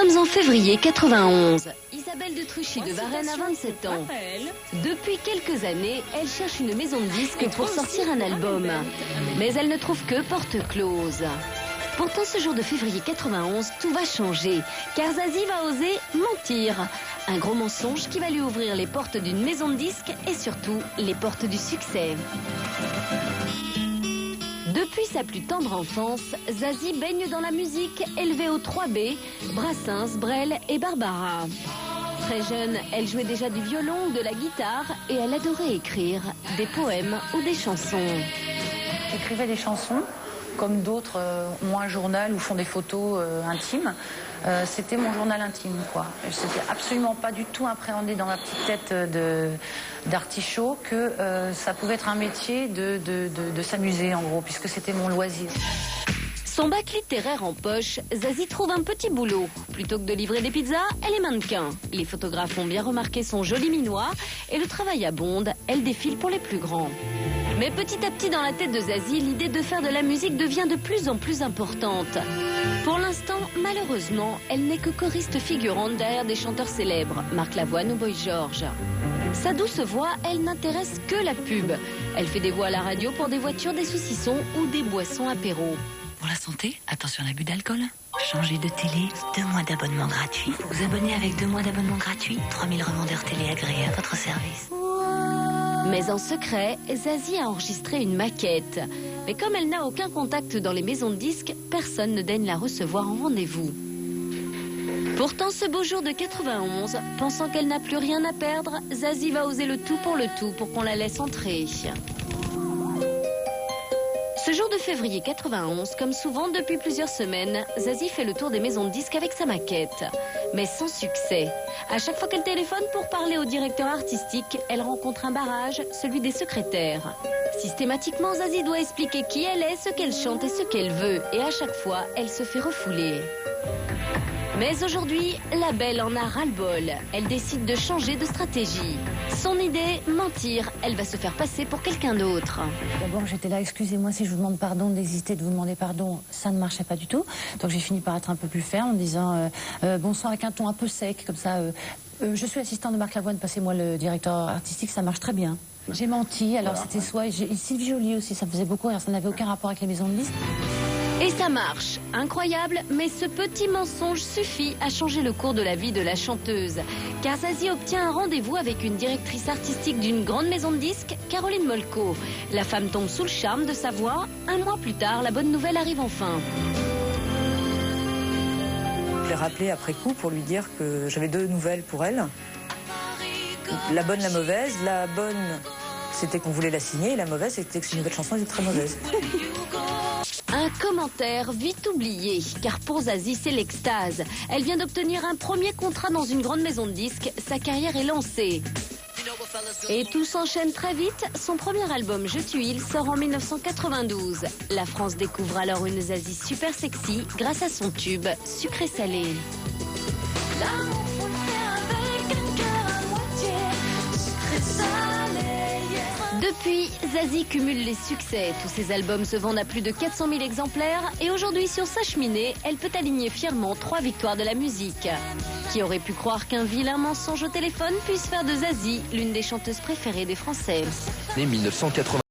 sommes en février 91. Isabelle de Truchy de Varennes a 27 ans. Depuis quelques années, elle cherche une maison de disques pour sortir un album. Mais elle ne trouve que porte close. Pourtant, ce jour de février 91, tout va changer. Car Zazie va oser mentir. Un gros mensonge qui va lui ouvrir les portes d'une maison de disques et surtout les portes du succès. Depuis sa plus tendre enfance, Zazie baigne dans la musique, élevée aux 3B, Brassens, Brel et Barbara. Très jeune, elle jouait déjà du violon ou de la guitare et elle adorait écrire des poèmes ou des chansons. J'écrivais des chansons, comme d'autres ont un journal ou font des photos intimes. C'était mon journal intime, quoi. Je n'étais absolument pas du tout appréhendée dans ma petite tête d'artichaut que ça pouvait être un métier de s'amuser, en gros, puisque c'était mon loisir. Son bac littéraire en poche, Zazie trouve un petit boulot. Plutôt que de livrer des pizzas, elle est mannequin. Les photographes ont bien remarqué son joli minois et le travail abonde, elle défile pour les plus grands. Mais petit à petit dans la tête de Zazie, l'idée de faire de la musique devient de plus en plus importante. Pour l'instant, malheureusement, elle n'est que choriste figurante derrière des chanteurs célèbres, Marc Lavoine ou Boy George. Sa douce voix, elle n'intéresse que la pub. Elle fait des voix à la radio pour des voitures, des saucissons ou des boissons apéro. Pour la santé, attention à l'abus d'alcool. Changez de télé, 2 mois d'abonnement gratuit. Vous abonnez avec 2 mois d'abonnement gratuit, 3000 revendeurs télé agréés à votre service. Mais en secret, Zazie a enregistré une maquette. Mais comme elle n'a aucun contact dans les maisons de disques, personne ne daigne la recevoir en rendez-vous. Pourtant, ce beau jour de 91, pensant qu'elle n'a plus rien à perdre, Zazie va oser le tout pour qu'on la laisse entrer. Ce jour de février 91, comme souvent depuis plusieurs semaines, Zazie fait le tour des maisons de disques avec sa maquette. Mais sans succès. À chaque fois qu'elle téléphone pour parler au directeur artistique, elle rencontre un barrage, celui des secrétaires. Systématiquement, Zazie doit expliquer qui elle est, ce qu'elle chante et ce qu'elle veut. Et à chaque fois, elle se fait refouler. Mais aujourd'hui, la belle en a ras-le-bol. Elle décide de changer de stratégie. Son idée, mentir. Elle va se faire passer pour quelqu'un d'autre. D'abord, j'étais là, excusez-moi si je vous demande pardon, d'hésiter de vous demander pardon. Ça ne marchait pas du tout. Donc j'ai fini par être un peu plus ferme en disant bonsoir avec un ton un peu sec, comme ça. Je suis assistante de Marc Lavoine, passez-moi le directeur artistique, ça marche très bien. J'ai menti, alors c'était soit... Sylvie Joly aussi, ça me faisait beaucoup rire, ça n'avait aucun rapport avec les maisons de disques. Et ça marche. Incroyable, mais ce petit mensonge suffit à changer le cours de la vie de la chanteuse. Car Zazie obtient un rendez-vous avec une directrice artistique d'une grande maison de disques, Caroline Molko. La femme tombe sous le charme de sa voix. 1 mois plus tard, la bonne nouvelle arrive enfin. Je l'ai rappelé après coup pour lui dire que j'avais 2 nouvelles pour elle. La bonne, la mauvaise. La bonne, c'était qu'on voulait la signer. Et la mauvaise, c'était que ses nouvelles chansons étaient très mauvaises. Un commentaire vite oublié, car pour Zazie, c'est l'extase. Elle vient d'obtenir un premier contrat dans une grande maison de disques. Sa carrière est lancée. Et tout s'enchaîne très vite. Son premier album, Je Tuile, sort en 1992. La France découvre alors une Zazie super sexy grâce à son tube Sucré Salé. Depuis, Zazie cumule les succès. Tous ses albums se vendent à plus de 400 000 exemplaires. Et aujourd'hui, sur sa cheminée, elle peut aligner fièrement 3 victoires de la musique. Qui aurait pu croire qu'un vilain mensonge au téléphone puisse faire de Zazie l'une des chanteuses préférées des Français. Né 1980.